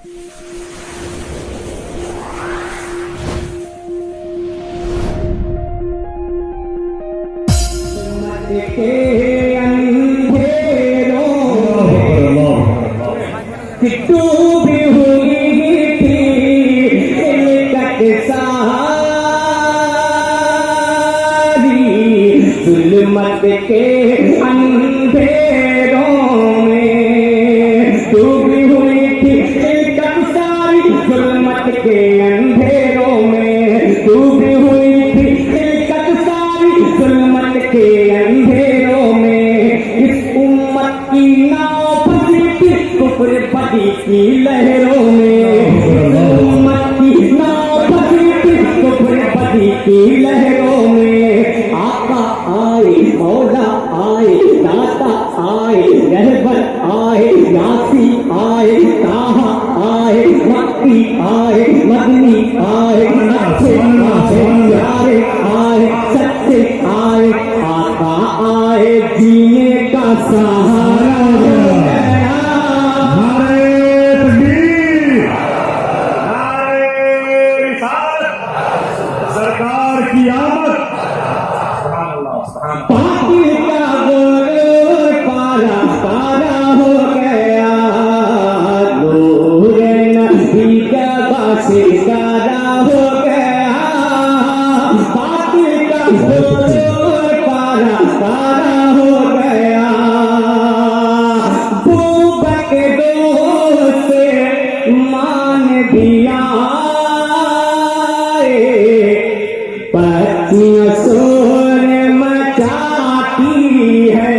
डूबी हुई थी खिलकत सारी जुल्मत के अंधेरों में, डूबी हुई थी खिलकत सारी जुल्मत के अंधेरों में, डूबी हुई थी खिलकत सारी जुल्मत के अंधेरों में। इस उम्मत की नाव फंसी थी कुफ्र बदी की लहरों में, उम्मत की नाव फंसी थी कुफ्र बदी की लहरों में। आका आए, मौला आए, दाता आए, रहबर आए, यासी आए, ताहा आए, मक्की आए, मदनी आए, अच्छे आए, प्यारे आए, सच्चे आए, आका आए, जीने का सहारा सरकार की आमद। पाटिल का गोर पारा पारा हो गया, नूर नबी का बाशिकारा हो गया। पाटिल का गोर पारा पारा हो गया, भूबक दो से मान दिया, पत्नियां शोर मचाती है।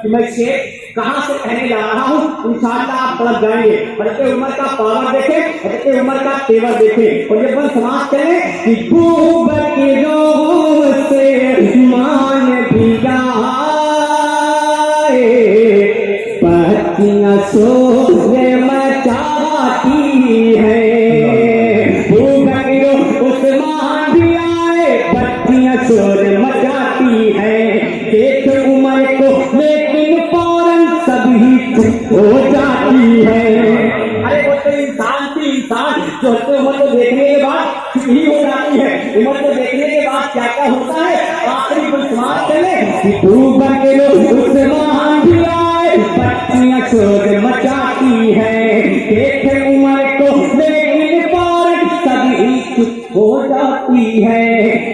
मैं शेर कहाँ से कहने जा रहा हूँ, इंशाअल्लाह आप पलट जाएंगे। हज़रत उमर का पावर देखे, हज़रत उमर का तेवर देखे, और ये बन समाज चले कि भूबक रोग से मान दिया, पत्नियां शोर मचाती है। शोर मचाती है, देख उमर को लेकिन फौरन सभी चुप हो जाती है। अरे वो तो इंसान थी, इंसान जो उमर को देखने के बाद चुप ही हो जाती है। उमर को देखने के बाद क्या क्या होता है, आखिरी समाज चले भूबक उस्मान भी आए, बच्चियां शोर मचाती है, देख उमर को लेकिन फौरन सभी चुप हो जाती है।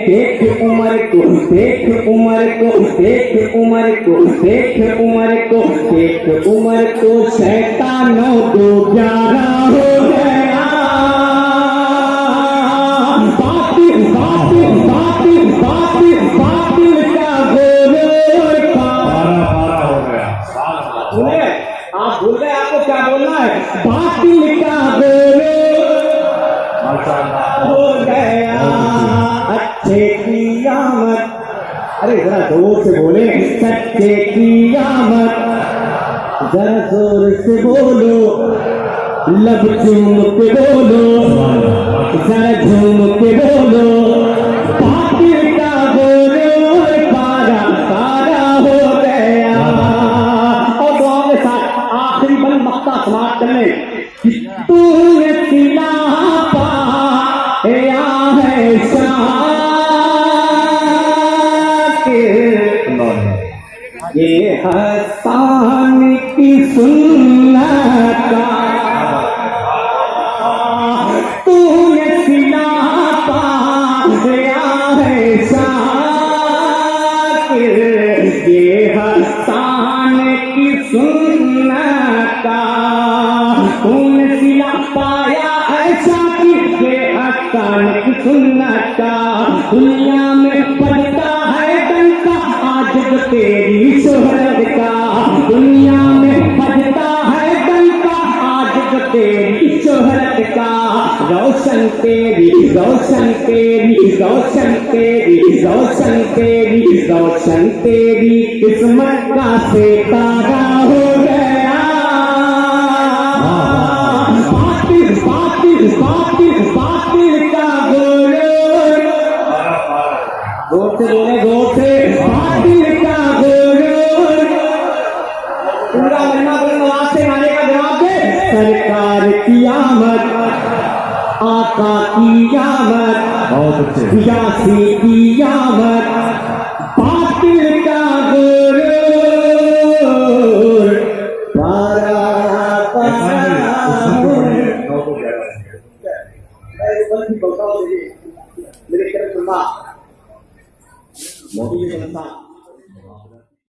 देख उमर को, देख उमर को, देख उमर को, देख उमर को, देख उमर को, शैतानों को 11 हो गया। बातिल बातिल बातिल बातिल बातिल का गोर पारा हो गया। भूल गए आप, भूल गए आपको क्या बोलना है। बातिल का गोर हो गया, अच्छे की आमद। अरे जरा जोर से बोले, सच्चे की आमद। जरा जोर से बोलो, लब चूम के बोलो, जरा झूम के बोलो। बातिल का गोर पारा पारा हो गया। और दुआ के साथ आखिरी बल मक्ता समाप्त करने, तूने सिला पाया है ये हसन की सुन्नत का, तूने सिला पाया है शाकिर, ये हसन की सुन्नत का, तूने सिला पाया है शाकिर, ये हसन की सुन्नत का। दुनिया में पड़ता है डंका आज तेरी शोहरत का, दुनिया में पड़ता है डंका आज तेरी शोहरत का। रोशन तेरी, रोशन तेरी, रोशन तेरी, रोशन तेरी, रोशन तेरी किस्मत का सितारा हो गया। बातिल बातिल बातिल बातिल का गोर, गोर से बोले, गोर से। बातिल का गोर पूरा बनना नवाज से गाने का जवाब दे। सरकार की आमद, आका की आमद, बहुत अच्छे। यासी की आमद, बातिल का गुरूर, पारा मेरे मोदी जी